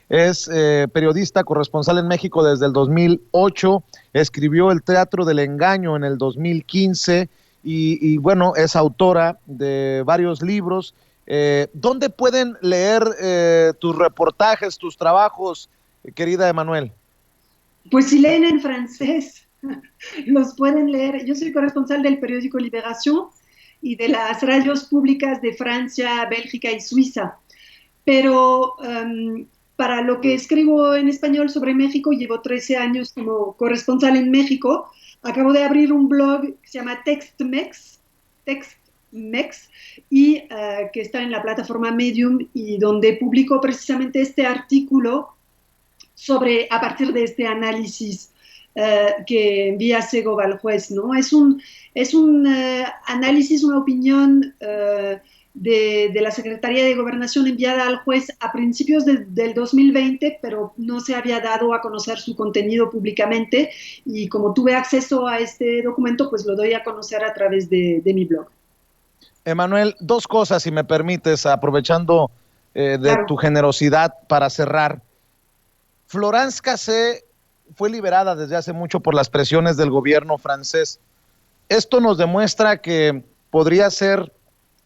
es periodista, corresponsal en México desde el 2008, escribió El Teatro del Engaño en el 2015 y bueno, es autora de varios libros. ¿Dónde pueden leer tus reportajes, tus trabajos, querida Emanuel? Pues si leen en francés, los pueden leer. Yo soy corresponsal del periódico Libération y de las radios públicas de Francia, Bélgica y Suiza. Pero para lo que escribo en español sobre México, llevo 13 años como corresponsal en México. Acabo de abrir un blog que se llama TextMex, y que está en la plataforma Medium y donde publico precisamente este artículo sobre, a partir de este análisis que envía Segov al juez, ¿no? Es un análisis, una opinión de la Secretaría de Gobernación enviada al juez a principios del 2020, pero no se había dado a conocer su contenido públicamente, y como tuve acceso a este documento, pues lo doy a conocer a través de mi blog. Emanuel, dos cosas, si me permites, aprovechando de tu Claro. generosidad para cerrar. Florence Cassé fue liberada desde hace mucho por las presiones del gobierno francés. Esto nos demuestra que podría ser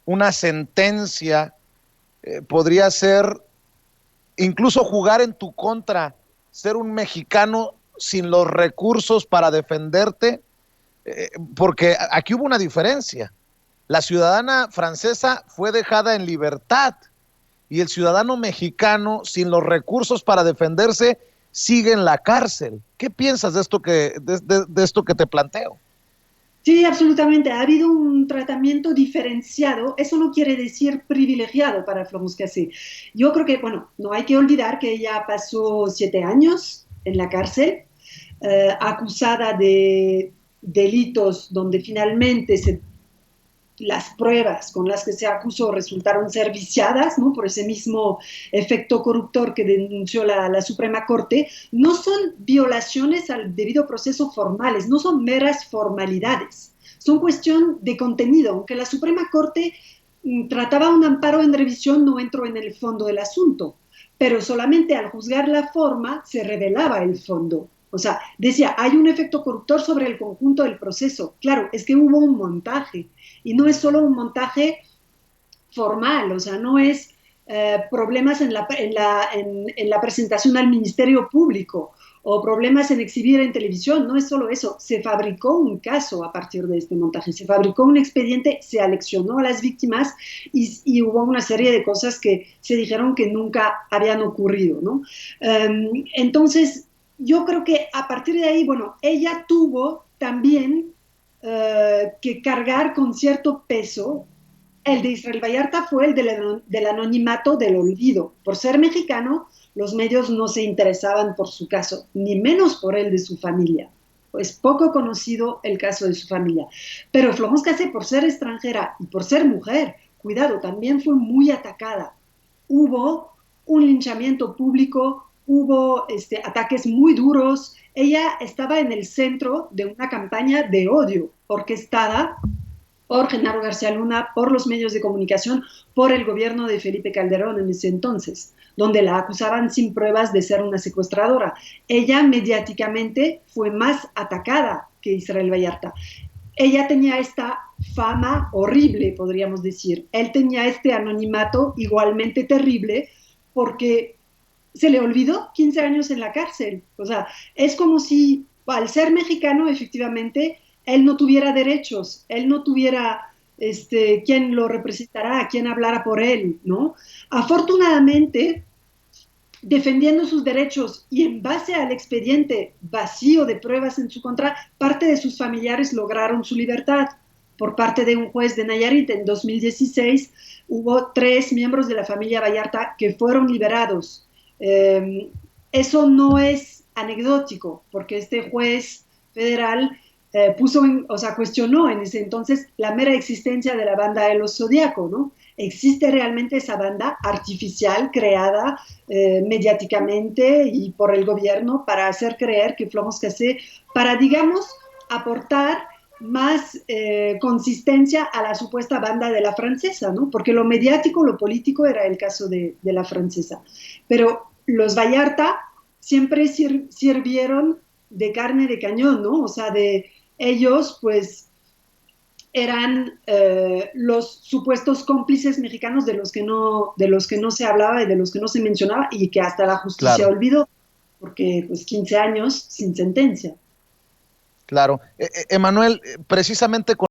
una sentencia, podría ser incluso jugar en tu contra, ser un mexicano sin los recursos para defenderte, porque aquí hubo una diferencia. La ciudadana francesa fue dejada en libertad y el ciudadano mexicano sin los recursos para defenderse sigue en la cárcel. ¿Qué piensas de esto de esto que te planteo? Sí, absolutamente. Ha habido un tratamiento diferenciado. Eso no quiere decir privilegiado para Florence Cassé. Yo creo que, bueno, no hay que olvidar que ella pasó 7 años en la cárcel, acusada de delitos donde finalmente las pruebas con las que se acusó resultaron ser viciadas, ¿no? Por ese mismo efecto corruptor que denunció la Suprema Corte. No son violaciones al debido proceso formales, no son meras formalidades, son cuestión de contenido. Aunque la Suprema Corte trataba un amparo en revisión, no entró en el fondo del asunto, pero solamente al juzgar la forma se revelaba el fondo. O sea, decía, hay un efecto corruptor sobre el conjunto del proceso. Claro, es que hubo un montaje, y no es solo un montaje formal, o sea, no es problemas en la presentación al Ministerio Público o problemas en exhibir en televisión, no es solo eso, se fabricó un caso a partir de este montaje, se fabricó un expediente, se aleccionó a las víctimas y hubo una serie de cosas que se dijeron que nunca habían ocurrido, ¿no? Entonces, yo creo que a partir de ahí, bueno, ella tuvo también que cargar con cierto peso. El de Israel Vallarta fue el del anonimato del olvido. Por ser mexicano, los medios no se interesaban por su caso, ni menos por el de su familia. Es poco conocido el caso de su familia. Pero Florence Cassé, por ser extranjera y por ser mujer, cuidado, también fue muy atacada. Hubo un linchamiento público, hubo ataques muy duros. Ella estaba en el centro de una campaña de odio orquestada por Genaro García Luna, por los medios de comunicación, por el gobierno de Felipe Calderón en ese entonces, donde la acusaban sin pruebas de ser una secuestradora. Ella mediáticamente fue más atacada que Israel Vallarta. Ella tenía esta fama horrible, podríamos decir. Él tenía este anonimato igualmente terrible porque se le olvidó 15 años en la cárcel. O sea, es como si al ser mexicano, efectivamente, él no tuviera derechos, él no tuviera quien lo representara, quien hablara por él, ¿no? Afortunadamente, defendiendo sus derechos y en base al expediente vacío de pruebas en su contra, parte de sus familiares lograron su libertad. Por parte de un juez de Nayarit en 2016, hubo 3 miembros de la familia Vallarta que fueron liberados. Eso no es anecdótico, porque este juez federal o sea, cuestionó en ese entonces la mera existencia de la banda de los Zodíaco, ¿no? ¿Existe realmente esa banda artificial creada mediáticamente y por el gobierno para hacer creer que Florence Cassé, para, digamos, aportar más consistencia a la supuesta banda de la francesa, ¿no? Porque lo mediático, lo político era el caso de la francesa. Pero los Vallarta siempre sirvieron de carne de cañón, ¿no? O sea, de ellos, pues, eran los supuestos cómplices mexicanos de los que no se hablaba y de los que no se mencionaba y que hasta la justicia Claro, olvidó, porque pues 15 años sin sentencia. claro. Emanuel, precisamente